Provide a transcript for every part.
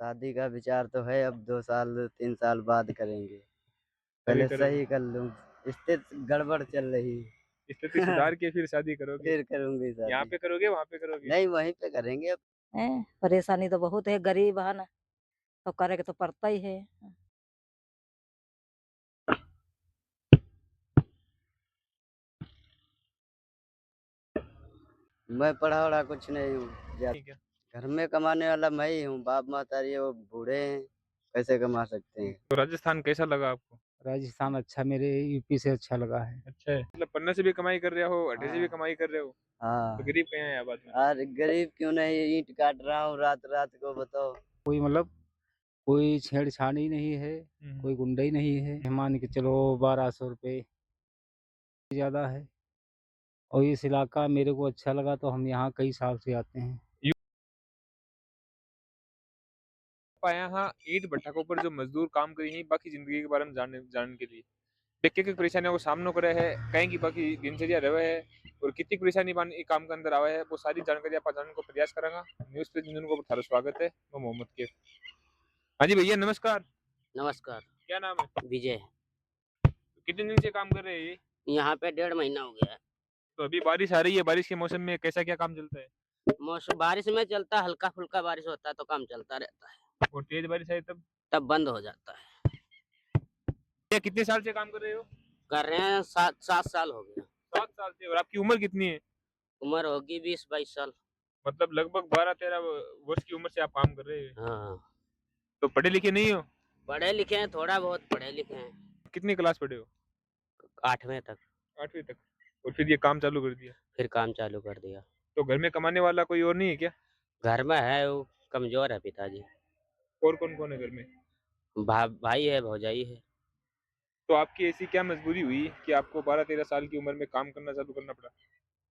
शादी का विचार तो है, अब 2 साल 3 साल बाद करेंगे। अभी पहले करोगे? सही कर लूँ, स्थिति गड़बड़ चल रही स्थिति सुधार के फिर शादी करोगे? फिर करूँगी यहाँ शादी। पे करोगे, वहाँ पे करोगे? नहीं, वहीं पे करेंगे अब। हैं, परेशानी तो बहुत है, गरीब है ना, तो करे के तो पड़ता ही है। मैं पढ़ा-वढ़ा कुछ नहीं हूँ, ठीक है। घर में कमाने वाला मैं ही हूँ, बाप-महतारी वो बूढ़े हैं, कैसे कमा सकते हैं? तो राजस्थान कैसा लगा आपको? राजस्थान अच्छा मेरे यूपी से अच्छा लगा है। अच्छा है। मतलब पढ़ने से भी कमाई कर रहे हो, अड्डे से भी हाँ, कमाई कर रहे हो, तो हाँ। गरीब कहाँ हैं आप आदमी? अरे गरीब क्यों नहीं, ईंट काट रहा हूँ रात-रात को बताओ। कोई मतलब कोई छेड़छाड़ी नहीं है, हुँ। कोई गुंडई नहीं है। मान के चलो 1200 रुपए ज़्यादा है और इस इलाका मेरे को अच्छा लगा तो हम यहाँ कई साल से आते हैं। आप यहाँ ईंट भट्टा के ऊपर जो मजदूर काम करी हैं, बाकी ज़िंदगी के बारे में जानने के लिए। क्या-क्या परेशानियों को सामनो करे है, कहीं की बाकी दिनचर्या रहे है और कितनी परेशानी बान ई काम के अंदर आवे है, वो सारी जानकारी आपा जानने को प्रयास करेंगा। न्यूज़ पे जिन को थारा स्वागत है, मैं मोहम्मद कैफ। हाँ जी भैया नमस्कार, नमस्कार, क्या नाम है? विजय। कितने दिन से काम कर रहे हैं ये? यहाँ पे 1.5 महीना हो गया है। तो अभी बारिश आ रही है, बारिश के मौसम में कैसा क्या काम चलता है? मौसम बारिश में चलता है, हल्का-फुल्का बारिश होता है तो काम चलता रहता है, और तेज बारिश आई तब? तब बंद हो जाता है। क्या कितने साल से काम कर रहे हो? कर रहे हैं 7 साल हो गया। 7 साल से और आपकी उम्र कितनी है? उम्र होगी 20-22 साल। मतलब लगभग 12-13 वर्ष की उम्र से आप काम कर रहे हैं। हाँ, तो पढ़े लिखे नहीं हो? पढ़े लिखे हैं, थोड़ा बहुत पढ़े लिखे हैं, कितनी क्लास पढ़े हो? 8वीं तक, 8वीं तक। और फिर ये काम चालू कर दिया। फिर काम चालू कर दिया। तो घर में कमाने वाला कोई और नहीं है क्या? घर में है, वो कमज़ोर है पिताजी। और कौन-कौन है घर में? भाई है, भौजाई है। तो आपकी ऐसी क्या मजबूरी हुई कि आपको 12-13 साल की उम्र में काम करना चालू करना पड़ा?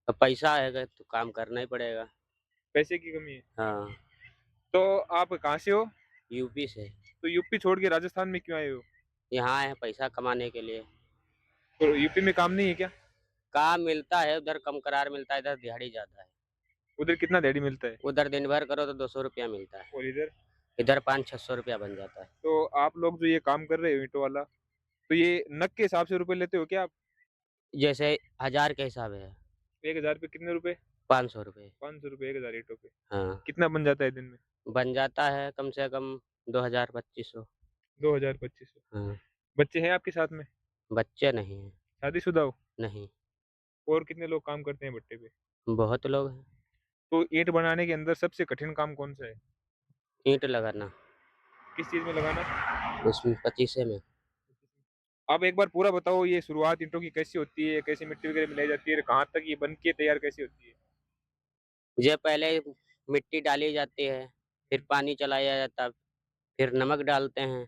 अब पैसा आएगा तो काम करना ही पड़ेगा। पैसे की कमी है। हाँ, तो आप कहाँ से हो? यूपी से। तो यूपी छोड़ के राजस्थान में क्यों आए हो? यहाँ आए हैं पैसा कमाने के लिए। तो यूपी में काम नहीं है क्या? काम मिलता है, उधर कम करार मिलता है, इधर दिहाड़ी ज़्यादा है। उधर कितना दिहाड़ी मिलता है? उधर दिन भर करो तो 200 रुपया मिलता है, और इधर? इधर 500-600 रुपया बन जाता है। तो आप लोग जो ये काम कर रहे हो ईंटों वाला, तो ये नग के हिसाब से रुपए लेते हो क्या आप? जैसे 1000 के हिसाब है, 1000 पे कितने रुपए? 500 रुपए। 500 रुपए 1000 ईंटों पे। हाँ, कितना बन जाता है दिन में? बन जाता है कम से कम 2000-2500। 2000 2500। हाँ, बच्चे हैं आपके साथ में? बच्चे नहीं हैं, शादीशुदा हो? नहीं, और कितने लोग काम करते हैं भट्टे पे? बहुत लोग हैं। तो ईंट बनाने के अंदर सबसे कठिन काम कौन-सा है? ईंट लगाना, किस चीज़ में लगाना? उसमें पचीसे में। आप एक बार पूरा बताओ ये शुरुआत ईंटों की कैसी होती है? कैसे मिट्टी वगैरह मिलाई जाती है? और कहाँ तक ये बन के तैयार कैसे होती है? ये पहले मिट्टी डाली जाती है, फिर पानी चलाया जाता है, फिर नमक डालते हैं,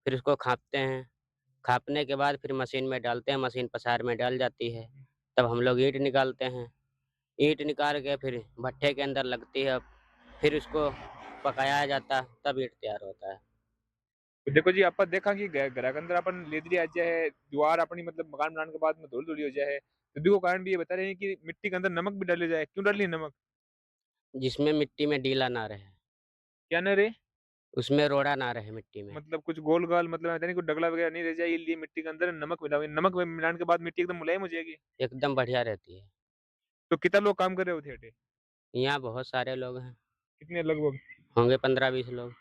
फिर उसको खापते हैं, खापने के बाद फिर मशीन में डालते हैं, मशीन पसार में डाल जाती है, तब हम लोग ईंट निकालते हैं। ईंट निकाल के फिर भट्ठे के अंदर लगती है, फिर उसको पकाया जाता है, तब ईंट तैयार होता है। तो देखो जी आपा देखा कि घरा के अंदर अपन लेदरी आ जाए, दीवार अपनी मतलब मकान बनाने के बाद में धूल-धूली हो जाए। तो देखो कारण भी ये बता रहे हैं कि मिट्टी के अंदर नमक भी डाले जाए। क्यों डाली नमक? जिसमें मिट्टी में ढीला ना रहे, क्या ना रहे? उसमें रोड़ा ना रहे मिट्टी में। मतलब कुछ गोल-गाल मतलब ऐसा नहीं कुछ डगला वगैरह नहीं रह जाए इसलिए मिट्टी के अंदर नमक मिलाओगे। नमक में मिलाने के बाद मिट्टी एकदम मुलायम हो जाएगी। एकदम बढ़िया रहती है। तो कितना लोग काम कर रहे होते अटे? यहाँ बहुत सारे लोग हैं, कितने लगभग? होंगे 15-20 लोग।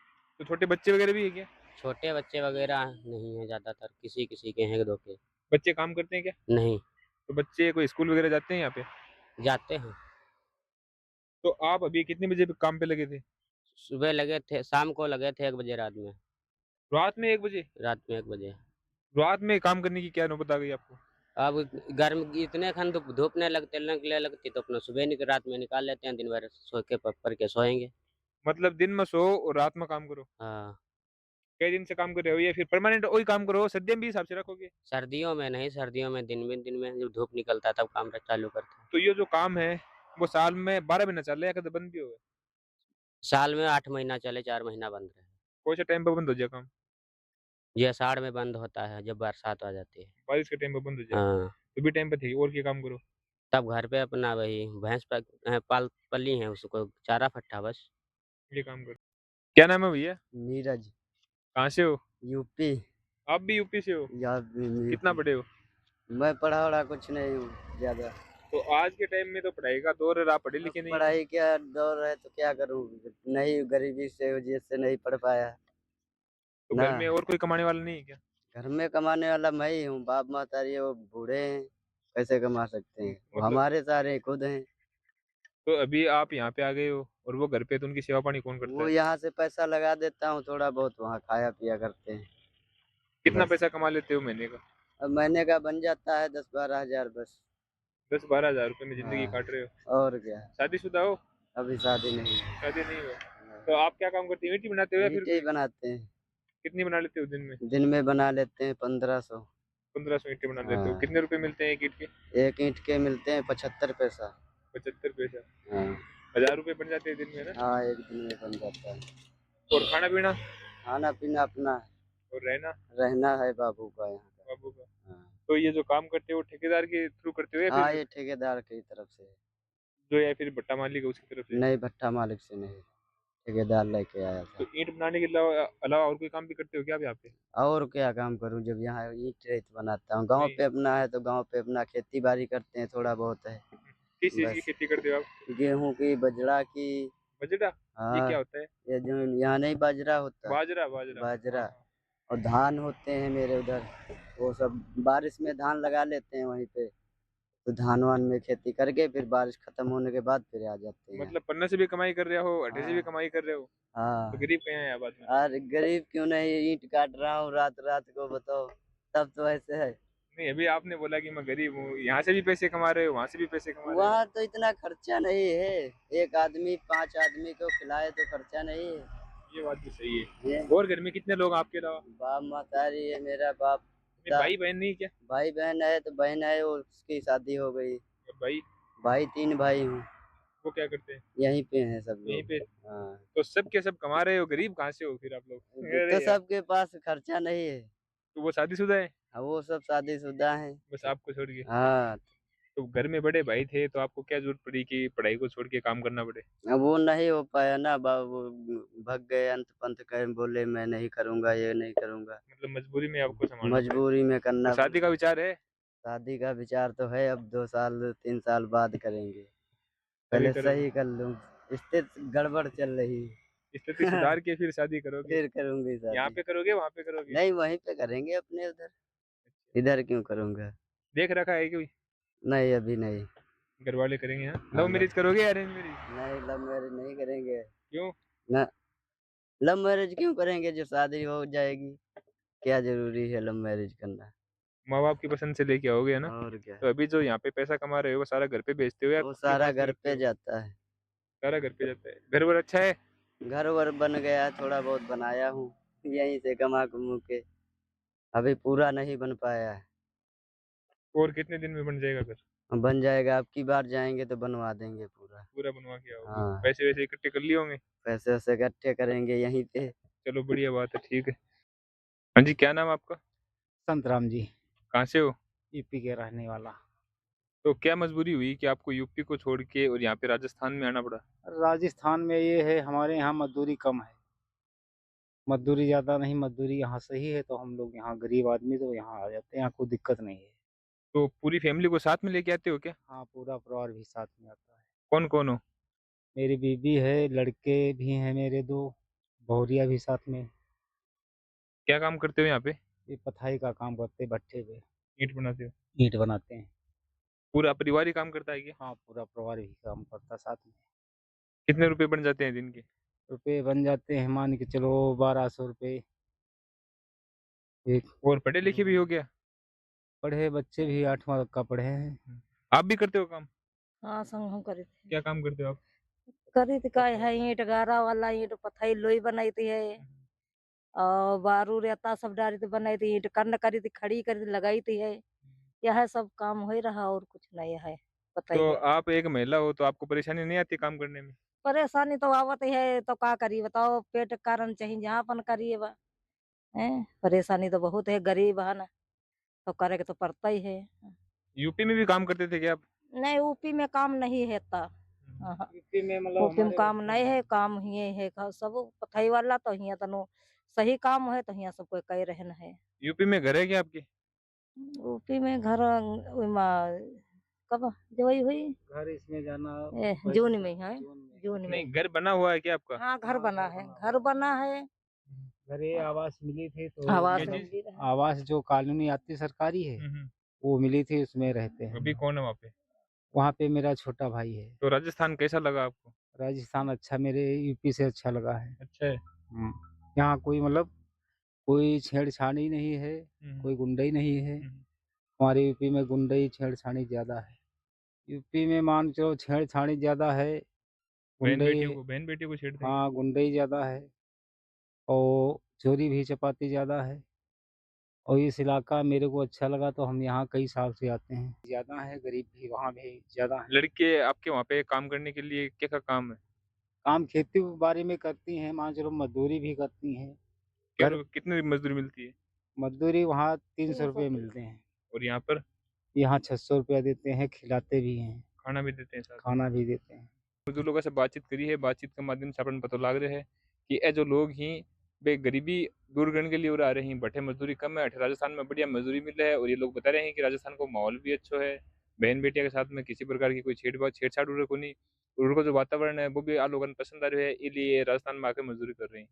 तो छोटे बच्चे वगैरह भी है क्या? छोटे बच्चे वगैरह नहीं हैं ज़्यादातर, किसी-किसी के हैं 1-2 के। बच्चे काम करते हैं क्या? नहीं, तो बच्चे कोई स्कूल वगैरह जाते हैं यहाँ पे? जाते हैं। तो आप अभी कितने बजे पे काम पे लगे थे? सुबह लगे थे, शाम को लगे थे 1 बजे रात में 1 बजे? रात में 1 बजे। रात में काम करने की क्या नौबत आ गई आपको? अब गर्म इतने खन धूप निकलने लगती तो अपना सुबह रात में निकाल लेते हैं, दिन भर सो के पड़ के सोएँगे। मतलब दिन में सो और रात में काम करो। हाँ, कई दिन से काम कर रहे हो या फिर परमानेंट वही काम करो, सर्दियाँ भी हिसाब से रखोगे? सर्दियों में नहीं, सर्दियों में दिन में जब धूप निकलता है तब काम चालू करते हैं। तो ये जो काम है, वो साल में 12 महीना चल रहा है या कभी बंद भी होगा? साल में 8 महीना चले, 4 महीना बंद रहे। कौन से टाइम पे बंद हो जाए काम? ये अषाढ़ में बंद होता है जब बरसात आ जाती है। बारिश के टाइम पे बंद हो जाए। हाँ, तो भी टाइम पे थी और क्या काम करो? तब घर पे अपना वही भैंस पली हैं उसको चारा फट्टा बस। ये काम करो। क्या नाम है भैया? नीरज। कहाँ से हो? यूपी। आप भी यूपी से हो? कितना बड़े हो? मैं पढ़ा वढ़ा कुछ नहीं हूँ ज्यादा। तो आज के टाइम में तो पढ़ाई का दौर है, आप पढ़े अब लिखे नहीं हो। पढ़ाई क्या दौर है तो क्या करूँ, नहीं गरीबी से वजह से नहीं पढ़ पाया तो ना। घर में और कोई कमाने वाला नहीं है क्या? घर में कमाने वाला मैं ही हूँ, बाप महतारी वो बूढ़े हैं, कैसे कमा सकते हैं, वो मतलब हमारे सारे खुद हैं। तो अभी आप यहाँ पे आ गए हो और वो घर पे, तो उनकी सेवा पानी कौन करता वो है? यहाँ से पैसा लगा देता हूँ थोड़ा बहुत, वहाँ खाया पिया करते हैं कितना बस। पैसा कमा लेते हो महीने का? अब महीने का बन जाता है 10-12 हजार बस। 10-12 हजार रुपए में जिंदगी हाँ, काट रहे हो? और क्या। शादीशुदा हो? अभी शादी नहीं है। शादी नहीं हो? हाँ, तो आप क्या काम करते हो, ईंट ही बनाते हो या फिर ईंटें ही कोई? बनाते हैं। कितनी बना लेते हो दिन में? दिन में बना लेते हैं 1500। 1500 ईंटें बना लेते हो? हाँ, कितने रुपए मिलते हैं एक ईंट के? एक ईंट के मिलते हैं 75 पैसा। 75 पैसा? हाँ। 1000 रुपए बन जाते हैं दिन में ना? हाँ, एक दिन में बन जाता है। और खाना पीना खाना पीना अपना है, और रहना रहना है बाबू का यहाँ का। बाबू का? हाँ। तो ये जो काम करते हो ठेकेदार के थ्रू करते हो या हाँ, फिर ये ठेकेदार की तरफ से है। जो, या फिर भट्टा मालिक है उसकी तरफ से? नहीं, भट्टा मालिक से नहीं, ठेकेदार लेके आया तो था। ईंट बनाने के अलावा अलावा और कोई काम भी करते हो क्या आप यहाँ पे? और क्या काम करूँ जब यहाँ ईंट रेत बनाता हूँ। गांव नहीं, पे अपना है तो गांव पे अपना खेती बाड़ी करते हैं, थोड़ा बहुत है किस चीज की बस। खेती करते हो आप? गेहूं की, बजरा की। बजरा? ये हाँ, क्या होता है? ये जो यहाँ नहीं बाजरा होता, बाजरा? बाजरा, हाँ बाजरा। हाँ। और धान होते हैं मेरे उधर, वो सब बारिश में धान लगा लेते हैं वहीं पे, तो धान वान में खेती करके फिर बारिश खत्म होने के बाद फिर आ जाते हैं। मतलब पन्ना से भी कमाई कर रहे हो, अड्डे से भी हाँ। कमाई कर रहे हो? तो हाँ। गरीब कहाँ है आप आदमी? अरे गरीब क्यों नहीं, ईंट काट रहा हूँ रात रात को, बताओ, तब तो ऐसे है। नहीं, अभी आपने बोला कि मैं गरीब हूँ, यहाँ से भी पैसे कमा रहे हो, वहाँ से भी पैसे कमा रहे हो। वहाँ तो इतना खर्चा नहीं है, एक आदमी 5 आदमी को खिलाए तो खर्चा नहीं है। ये बात भी सही है। ये और घर में कितने लोग आपके अलावा? बाप महतारी है, मेरा बाप नहीं, भाई बहन नहीं क्या? भाई बहन है, तो बहन है, वो उसकी शादी हो गई। और भाई? भाई 3 भाई हूँ, वो क्या करते हैं? यहीं पे हैं सब यहीं लोग। पे? हाँ, तो सब के सब कमा रहे हो, गरीब कहाँ से हो फिर आप लोग? तो अरे यार, सबके पास खर्चा नहीं है। तो वो शादीशुदा है? हाँ, वो सब शादीशुदा हैं। बस आपको छोड़ के? हाँ, तो घर में बड़े भाई थे, तो आपको क्या जरूरत पड़ी कि पढ़ाई को छोड़ के काम करना पड़े? अब वो नहीं हो पाया ना बाबू, भग गए अंत पंथ कहे, बोले मैं नहीं करूँगा, ये नहीं करूँगा। मतलब मजबूरी में आपको संभालना पड़े? मजबूरी में तो करना शादी का पड़ा। विचार है? शादी का विचार तो है, अब 2 साल 3 साल बाद करेंगे, अभी पहले करोगे? सही कर लूँ, स्थिति गड़बड़ चल रही स्थिति है। सुधार के फिर शादी करोगे? फिर करूँगी यहाँ शादी। पे करोगे, वहाँ पे करोगे? नहीं, वहीं पे करेंगे अपने उधर, इधर क्यों करूँगा। देख रखा है कोई? नहीं, अभी नहीं। घर वाले करेंगे? हाँ, हाँ, लव मैरिज करोगे या अरेंज मैरिज? नहीं, लव मैरिज नहीं करेंगे क्यों? ना। लव मैरिज क्यों करेंगे, जो शादी हो जाएगी, क्या जरूरी है लव मैरिज करना। माँ बाप की पसंद से लेके आओगे, है ना? और क्या, तो अभी जो यहाँ पे पैसा कमा रहे हो वो सारा घर पे बेचते हो या वो अपने सारा पास में घर रखते पे हो? जाता है। सारा घर पे जाता है। घर वर अच्छा है? घर वर बन गया है, थोड़ा बहुत बनाया हूँ यहीं से कमा कमू के, अभी पूरा नहीं बन पाया है। और कितने दिन में बन जाएगा घर? बन जाएगा, अब की बार जाएंगे तो बनवा देंगे पूरा। पूरा बनवा के आओगे? हाँ, पैसे वैसे इकट्ठे कर लिए होंगे? पैसे वैसे इकट्ठे करेंगे यहीं पे। चलो बढ़िया बात है, ठीक है। हाँ जी, क्या नाम है आपका? संतराम जी, कहाँ से हो? यूपी के रहने वाला। तो क्या मजबूरी हुई कि आपको यूपी को छोड़ के और यहाँ पे राजस्थान में आना पड़ा? राजस्थान में ये है, हमारे यहाँ मजदूरी कम है, मजदूरी ज़्यादा नहीं, मजदूरी यहाँ सही है, तो हम लोग यहाँ गरीब आदमी तो यहाँ आ जाते हैं, यहाँ कोई दिक्कत नहीं है। तो पूरी फैमिली को साथ में लेके आते हो क्या? हाँ, पूरा परिवार भी साथ में आता है। कौन कौन हो? मेरी बीवी है, लड़के भी हैं मेरे 2, बहुरिया भी साथ में। क्या काम करते हो यहाँ पे? ये पथाई का काम करते, भट्ठे पे ईंट बनाते हो? ईंट बनाते हैं। पूरा परिवार ही काम करता है क्या? हाँ, पूरा परिवार भी काम करता साथ में। कितने रुपए बन जाते हैं दिन के? रुपये बन जाते हैं, मान के चलो 1200 रुपये। एक और पढ़े लिखे भी हो गया? पढ़े बच्चे भी 8वां तक का पढ़े हैं। आप भी करते हो काम? हाँ, संग हम करी थी। क्या काम करते हो आप? करी थी का है, ईंट गारा वाला ईंट पथाई लोई बनाई थी है, और बारू रेता सब डाली थी, बनाई थी ईंट कन्न करी थी, खड़ी करी थी, लगाई थी है। यह सब काम हो ही रहा, और कुछ नहीं है पथाई तो का। आप एक महिला हो तो आपको परेशानी नहीं आती काम करने में? परेशानी तो आवत ही है, तो का करी बताओ, पेट के कारण चाहिए जहाँ अपन करिए बा। हैं, परेशानी तो बहुत है, गरीब है ना, तो करे के तो पड़ता ही है। यूपी में भी काम करते थे क्या आप? नहीं, यूपी में काम नहीं है इतना। हाँ, यूपी में मतलब यूपी में हमारे काम नहीं है, काम हिये है सब पथई वाला तो हियां तनो सही काम है तो हियां सब कोई कह रहन है। यूपी में घर है क्या आपके? यूपी में घर ओइमा कब जवई हुई घर इसमें जाना जून में है, जून में जून में। नहीं, घर बना हुआ है क्या आपका? हाँ, घर हाँ, बना घर है, बना घर बना है। घर ये आवास मिली थी तो आवास क्या मतलब चीज? मिली रहे। आवास जो कॉलोनी आती सरकारी है हम्म, वो मिली थी उसमें रहते हैं। अभी कौन है वहाँ पे? वहाँ पे मेरा छोटा भाई है। तो राजस्थान कैसा लगा आपको? राजस्थान अच्छा मेरे यूपी से अच्छा लगा है। अच्छा है। यहाँ कोई मतलब कोई छेड़छाड़ी नहीं है, कोई गुंडई नहीं है। हमारे यूपी में गुंडई छेड़छाड़ी ज़्यादा है। यूपी में मान के चलो छेड़छाड़ी ज़्यादा है, गुंडई बहन बेटियों को छेड़ते हैं क्या? हाँ गुंडई ज़्यादा है और चोरी भी चपाती ज़्यादा है। और इस इलाका मेरे को अच्छा लगा तो हम यहाँ कई साल से आते हैं। ज़्यादा है, गरीब भी वहाँ भी ज़्यादा है। लड़के आपके वहाँ पे काम करने के लिए क्या क्या काम है? काम खेती बाड़ी में करती हैं, मान चलो मजदूरी भी करती हैं। घर कितनी मजदूरी मिलती है? मजदूरी वहाँ 300 रुपये मिलते हैं। और यहाँ पर यहाँ 600 रुपया देते हैं, खिलाते भी हैं, खाना भी देते हैं साथ में? खाना भी देते हैं। मजदूर लोगों से बातचीत करी है, बातचीत के माध्यम से अपन पता लग रहा है कि ये जो लोग ही वे गरीबी दूर करने के लिए और आ रहे हैं, बटे मजदूरी कम है, अठ राजस्थान में बढ़िया मजदूरी मिल रहा है। और ये लोग बता रहे हैं कि राजस्थान को माहौल भी अच्छा है, बहन बेटिया के साथ में किसी प्रकार की कोई छेड़छाड़ उनको नहीं। और उनको जो वातावरण है वो भी आ लोगों को पसंद आ रहा है, इसलिए राजस्थान में आकर मजदूरी कर रहे हैं।